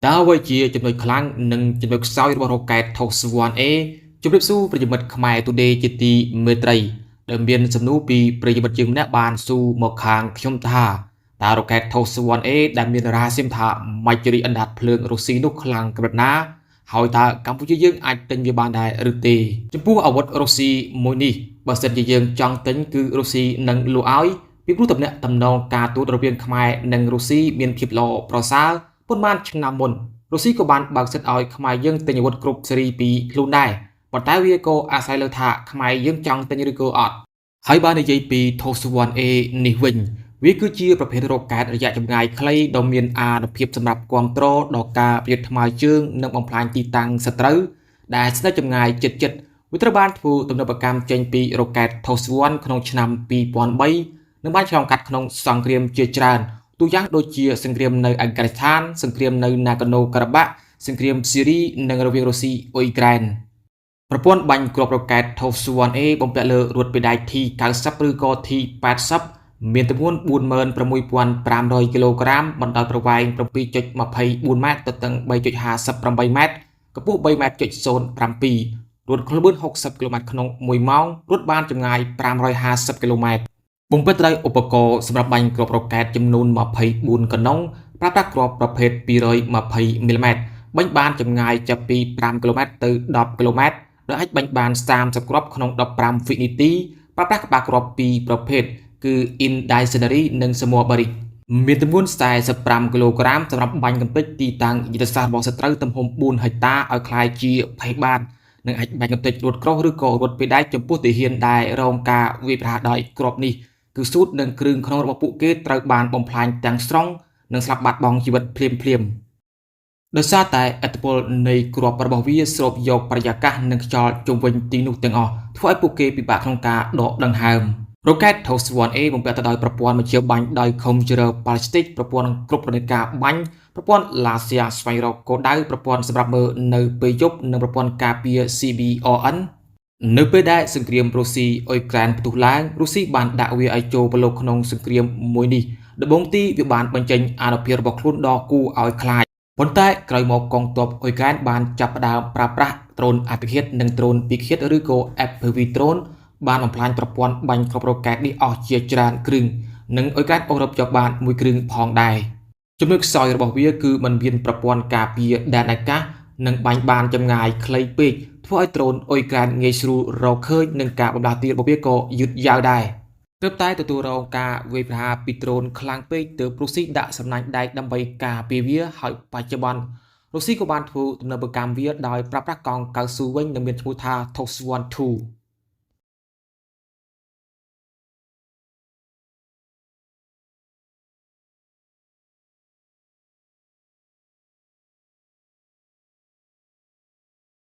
តើអ្វីជាចំណុចខ្លាំងនិងចំណុចខ្សោយរបស់រ៉ុកកែត Toss 1A ជម្រាបសួរប្រិយមិត្តខ្មែរ Today ជាទីមេត្រីដែលមានសំណួរពីប្រិយមិត្តយើងម្នាក់បានសួរមកខាងខ្ញុំថាតើរ៉ុកកែត Toss 1A ដែលមានរហស្សនាមថាម៉ាច់រីអណ្ដាតភ្លើងរុស្ស៊ីនោះខ្លាំងកម្រិតណាហើយតើកម្ពុជាយើងអាចទិញវាបានដែរឬទេចំពោះអាវុធរុស្ស៊ីមួយនេះបើសិនជាយើងចង់ទិញគឺរុស្ស៊ីនឹងលក់ឲ្យពីព្រោះតំណែងតំណងការទូតរវាងខ្មែរនិងរុស្ស៊ីមានភាពល្អប្រសើរប៉ុន្មានឆ្នាំមុនរុស្ស៊ីក៏បានបើកសិទ្ធឲ្យខ្មែរយើងទិញអាវុធគ្រប់ស៊េរីពីខ្លួនដែរប៉ុន្តែវាក៏អាស្រ័យលើថាខ្មែរយើងចង់ទិញឬក៏អត់ហើយបាននិយាយពី TOS 1A នេះវិញវាគឺជាប្រភេទរ៉ុកកែតរយៈចម្ងាយខ្លីដ៏មានអានុភាពសម្រាប់គ្រប់គ្រងដល់ការប្រយុទ្ធថ្មើរជើងនិងបំផ្លាញទីតាំងសត្រូវដែលស្និទ្ធចម្ងាយជិតវាត្រូវបានធ្វើទំនើបកម្មចេញពីរ៉ុកកែត TOS 1ក្នុងឆ្នាំ2003និងបានឆ្លងកាត់ក្នុងសង្គ្រាមជាច្រើនទូយ៉ាងដូចជាសង្គ្រាមនៅអាហ្គានីស្ថានសង្គ្រាមនៅ Nagorno-Karabakh សង្គ្រាមស៊ីរីនិងរវាងរុស្ស៊ីអ៊ុយក្រែនប្រព័ន្ធបាញ់គ្រាប់រ៉ុកកែត TOS 1A បំពាក់លើរថពេដៃ T90 ឬក៏ T80 មានទម្ងន់ 46,500 គីឡូក្រាមបណ្ដោយប្រវែង 7.24 ម៉ែត្រទទឹង 3.58 ម៉ែត្រកម្ពស់ 3.07 ម៉ែត្ររត់ខ្លួន60គីឡូម៉ែត្រក្នុង1ម៉ោងរត់បានចម្ងាយ550គីឡូម៉ែត្របំពេញត្រូវឧបករណ៍សម្រាប់បាញ់គ្រាប់រ៉ុកកែតចំនួន24កណ្ដុងប្រើប្រាស់គ្រាប់ប្រភេទ220មីលីម៉ែត្របាញ់បានចម្ងាយចាប់ពី5គីឡូម៉ែត្រទៅ10គីឡូម៉ែត្រដែលអាចបាញ់បាន30គ្រាប់ក្នុង15វិនាទីប្រើប្រាស់ក្បាលគ្រាប់2ប្រភេទគឺ Incendiary និង Small Barrage មានទម្ងន់45គីឡូក្រាមសម្រាប់បាញ់កំទេចទីតាំងយុទ្ធសាស្ត្ររបស់សត្រូវទំហំ4ហិកតាឲ្យคล้ายជាភ័យបាននិងអាចបាញ់កំទេចរត់ក្រោះឬក៏រត់ពេដៃចំពោះទាហានដែលរងការវាយប្រហារដោយគ្រាប់នេះគឺស៊ូតនិងគ្រឿងក្នុងរបស់ពួកគេត្រូវបានបំផ្លាញទាំងស្រុងនិងស្លាប់បាត់បង់ជីវិតភ្លាមដោយសារតែឥទ្ធិពលនៃគ្រាប់របស់វាស្រូបយកបរិយាកាសនិងខ្យល់ជុំវិញទីនោះទាំងអស់ធ្វើឲ្យពួកគេពិបាកក្នុងការដកដង្ហើមរ៉ុកកែត TOS 1A បំពាក់ទៅដោយប្រព័ន្ធមជ្ឈបាញ់ដោយកុំព្យូទ័រ ballistic ប្រព័ន្ធគ្រប់គ្រងការបាញ់ប្រព័ន្ធ laser ស្វែងរកគោលដៅប្រព័ន្ធសម្រាប់មើលនៅពេលយប់និងប្រព័ន្ធការពារ CBRN នៅពេលដែលសង្គ្រាមរុស្ស៊ីអ៊ុយក្រែនផ្ទុះឡើងរុស្ស៊ីបានដាក់វាឲ្យចូលប្រឡូកក្នុងសង្គ្រាមមួយនេះដំបូងទីវាបានបញ្ចេញអានុភាពរបស់ខ្លួនដ៏គួរឲ្យខ្លាចប៉ុន្តែក្រោយមកកងទ័ពអ៊ុយក្រែនបានចាប់ផ្ដើមប្រើប្រាស់ដ្រូនអភិឃាតនិងដ្រូនពិឃាតឬក៏ FPV ដ្រូនបានបំផ្លាញប្រព័ន្ធបាញ់គ្រាប់រ៉ុកកែតនេះអស់ជាច្រើនគ្រឿងនិងអ៊ុយក្រែនអឺរ៉ុបយកបានមួយគ្រឿងផងដែរចំណុចខ្សោយរបស់វាគឺมันមានប្រព័ន្ធការពារដែនអាកាសនិងបាញ់បានចម្ងាយខ្លីពេកធ្វើឲ្យដ្រូនអ៊ុយក្រែនងាយស្រួលរកឃើញនិងការបម្លាស់ទីរបស់វាក៏យឺតយ៉ាវដែរទើបតែទទួលរងការវាយប្រហារពីដ្រូនខ្លាំងពេកទើបរុស្ស៊ីដាក់សំណាញ់ដែកដើម្បីការពារវាហើយបច្ចុប្បន្នរុស្ស៊ីក៏បានធ្វើទំនើបកម្មវាដោយប្រើប្រាស់កង់កៅស៊ូវិញនិងមានឈ្មោះថា TOS 1-2